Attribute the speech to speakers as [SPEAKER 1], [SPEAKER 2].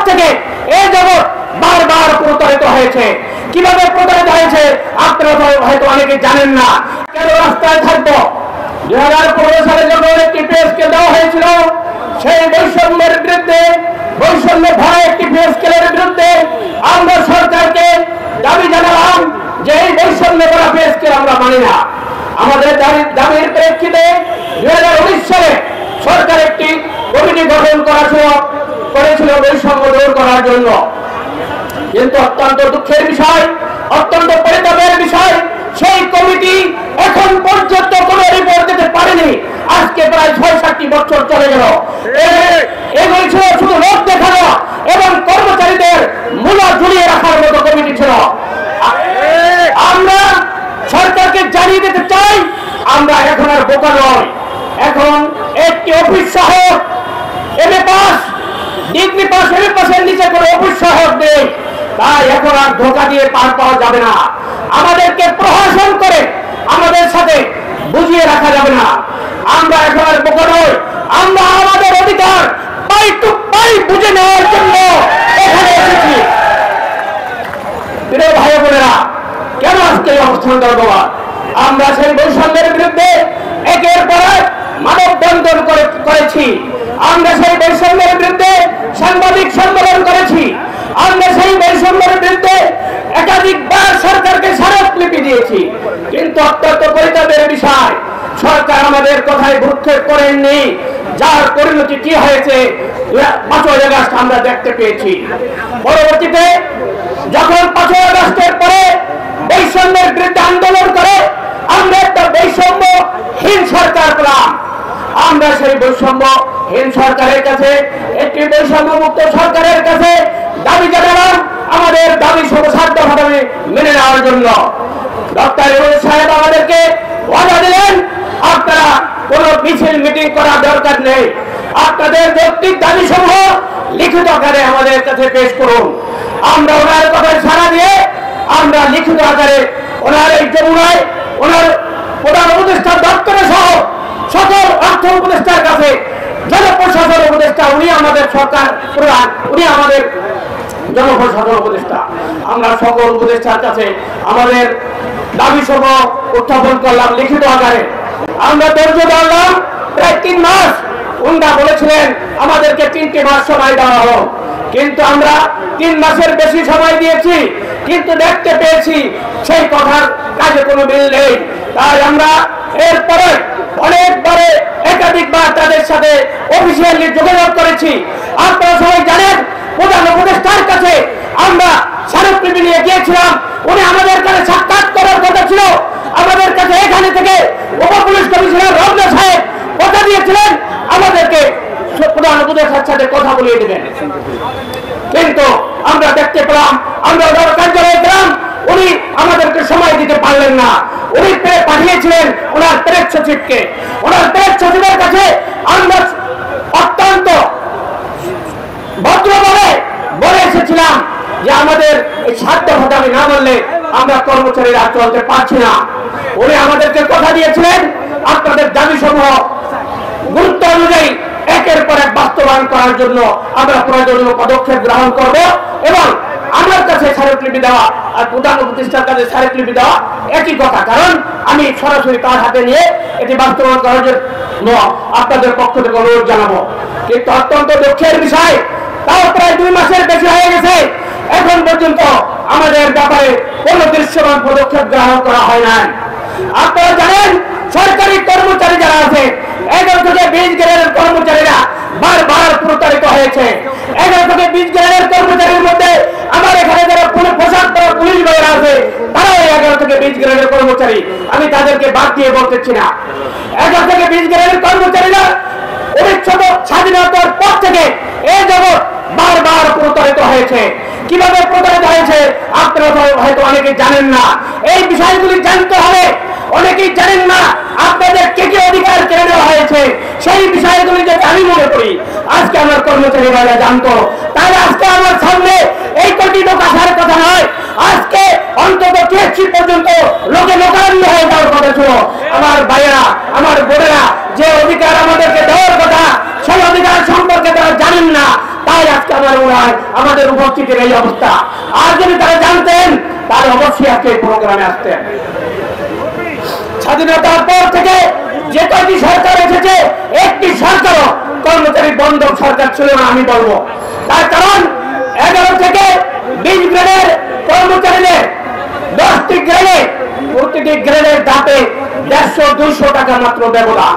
[SPEAKER 1] থেকে এই জগৎ বারবার প্রতারিত হয়েছে। কিভাবে প্রতারিত হয়েছে আপনারা হয়তো অনেকে জানেন না। কেন রাস্তায় থাকবো? 2015 সালে যখন একটি পেজকে দেওয়া হয়েছিল, সেই বৈষম্যের বিরুদ্ধে, বৈষম্য ভরা একটি পে স্কেলের বিরুদ্ধে আমরা সরকারকে দাবি জানালাম যে এই বৈষম্য ভরা পে স্কেল আমরা মানি না। আমাদের দাবির প্রেক্ষিতে 2019 সালে সরকার একটি কমিটি গঠন করেছিল বৈষম্য দূর করার জন্য। কিন্তু অত্যন্ত দুঃখের বিষয়, অত্যন্ত পরিতাপের বিষয়, সেই কমিটি এখন পর্যন্ত কোনো রিপোর্ট দিতে পারেনি। আজকে প্রায় ৬-৭টি বছর চলে গেল। এগুলি ছিল শুধু লোক দেখানো এবং কর্মচারীদের মূলা ঝুলিয়ে রাখার মতো কমিটি ছিল। আমরা সরকারকে জানিয়ে দিতে চাই, আমরা এখন আর বোকা নয়। এখন একটি অফিস সহ MA pass, degree pass, MA পাসের নিচে কোনো অফিস সহজ নেই। তাই এখন আর ধোঁকা দিয়ে পার পাওয়া যাবে না। আমাদেরকে প্রহসন করে আমাদের সাথে বুঝিয়ে রাখা যাবে না। আমরা এখন আর বোকা নই। আমরা আমাদের অধিকার পাই টু পাই বুঝে নেওয়ার জন্য এখানে এসেছি। প্রিয় ভাই বোনেরা, কেন আজকে এই অবস্থান দরকার? আমরা সেই বৈষম্যের বিরুদ্ধে একের পর এক মানববন্ধন করেছি। আমরা সেই বৈষম্যের বিরুদ্ধে সাংবাদিক সম্মেলন করেছি। আমরা সেই বৈষম্যের বিরুদ্ধে একাধিকবার সরকারকে স্মারকলিপি দিয়েছি। কিন্তু অত্যন্ত পরিতাপের বিষয়, সরকার আমাদের কথায় ভ্রুক্ষেপ করেননি। যার পরিণতি কি হয়েছে 5ই আগস্ট আমরা দেখতে পেয়েছি। পরবর্তীতে যখন 5ই আগস্টের পরে বৈষম্যের বিরুদ্ধে আন্দোলন করে আমরা একটা বৈষম্যহীন সরকার পেলাম। আমরা সেই বৈষম্যহীন সরকারের কাছে, একটি বৈষম্য মুক্ত সরকারের কাছে দাবি জানালাম আমাদের দাবি সর্বসাধ্যভাবে মেনে নেওয়ার জন্য। ডক্টর ইউনূস সাহেব আমাদেরকে ওয়াদা দিলেন, আপনারা কোন মিছিল মিটিং করার দরকার নেই, আপনাদের যৌক্তিক দাবি সমূহ লিখিত আকারে আমাদের কাছে পেশ করুন। আমরা ওনার কথায় সাড়া দিয়ে আমরা লিখিত আকারে ওনার এই যমুনায় ওনার প্রধান উপদেষ্টা দপ্তরে সহ সকল অর্থ উপদেষ্টার কাছে, জনপ্রশাসন উপদেষ্টা, উনি আমাদের সরকার প্রধান, উনি আমাদের জনপ্রশাসন উপদেষ্টা, আমরা সকল উপদেষ্টার কাছে আমাদের দাবি সমূহ উত্থাপন করলাম লিখিত আকারে। আমরা ধৈর্য ধরলাম প্রায় 3 মাস। উনি বলেছিলেন আমাদেরকে 3টি মাস সময় দেওয়া হোক, কিন্তু আমরা 3 মাসের বেশি সময় দিয়েছি, কিন্তু দেখতে পেয়েছি সেই কথার কাজে কোনো মিল নেই। তাই আমরা এরপরে অনেকবারে একাধিকবার তাদের সাথে অফিসিয়ালি যোগাযোগ করেছি। আপনারা সবাই জানেন, প্রধান উপদেষ্টার কাছে আমরা স্মারকলিপি নিয়ে গিয়েছিলাম। উনি আমাদের কাছে সাক্ষাৎ করার কথা ছিল। আমাদের কাছে এখানে থেকে উপপুলিশ কমিশনার রমনা সাহেব কথা দিয়েছিলেন আমাদেরকে প্রধান উপদেষ্টার সাথে কথা বলিয়ে দেবেন। কিন্তু আমরা দেখতে পেলাম, আমরা ওনার কার্যালয়ে গেলাম, উনি আমাদেরকে সময় দিতে পারলেন না। উনি পাঠিয়েছিলেন ওনার প্রেস সচিবকে। ওনার প্রেস সচিবের কাছে আমরা অত্যন্ত ভদ্রভাবে বলে এসেছিলাম যে আমাদের এই সাধ্য ভাতামি না মানলে আমরা কর্মচারীরা চলতে পারছি না। উনি আমাদেরকে কথা দিয়েছিলেন আপনাদের দাবি সমূহ গুরুত্ব অনুযায়ী একের পর এক বাস্তবায়ন করার জন্য আমরা প্রয়োজনীয় পদক্ষেপ গ্রহণ করব এবং আমার কাছে স্মারকলিপি দেওয়া আর প্রধান উপদেষ্টার কাছে স্মারকলিপি দেওয়া একই কথা। কারণ আমি সরাসরি তার হাতে নিয়ে এটি বাস্তবায়ন করার জন্য আপনাদের পক্ষ থেকে অনুরোধ জানাবো। কিন্তু অত্যন্ত দুঃখের বিষয়, তাও প্রায় 2 মাসের বেশি হয়ে গেছে, এখন পর্যন্ত আমাদের ব্যাপারে কোনো দৃশ্যমান পদক্ষেপ গ্রহণ করা হয় নাই। আপনারা জানেন, সরকারি কর্মচারী যারা আছে 11 থেকে 20 গ্রেডের কর্মচারীরা বারবার প্রতারিত হয়েছে। 11 থেকে 20 গ্রেডের কর্মচারীর মধ্যে আমার এখানে যারা পোশাক পরা পুলিশ ভাইরা আছে, তারাও 11 থেকে 20 গ্রেডের কর্মচারী। আমি তাদেরকে বাদ দিয়ে বলতেছি না। 11 থেকে 20 গ্রেডের কর্মচারীরা স্বাধীনতার পর থেকে এই জগৎ বারবার প্রতারিত হয়েছে। কিভাবে প্রতারিত হয়েছে আপনারা হয়তো অনেকে জানেন না। এই বিষয়গুলি জানতে হবে। অনেকেই জানেন না আপনাদের কে কে অধিকার কেড়ে নেওয়া হয়েছে। সেই বিষয়গুলি যদি আমি মনে করি আজকে আমার কর্মচারী ভাইরা জানতো, তাহলে আজকে আমার সামনে এই কোটি লোক আসার কথা নয়। আজকে অন্তত THC পর্যন্ত লোকে লোকারণ্য হয়ে যাওয়ার কথা ছিল। আমার ভাইয়েরা, আমার বোনেরা, যে অধিকার আমাদেরকে দেওয়ার কথা সেই অধিকার সম্পর্কে তারা জানেন না। তাই আজকে আমার যমুনায় আমাদের উপস্থিতির এই অবস্থা। আর যদি তারা জানতেন তাহলে অবশ্যই আজকে প্রোগ্রামে আসতেন। স্বাধীনতার পর থেকে যে কয়টি সরকার এসেছে একটি সরকারও কর্মচারী বন্ধক সরকার ছিল না আমি বলবো। তার কারণ 11 থেকে 20 গ্রেডের কর্মচারীদের 10টি গ্রেডে প্রতিটি গ্রেডের ধাপে 150-200 টাকা মাত্র ব্যবধান।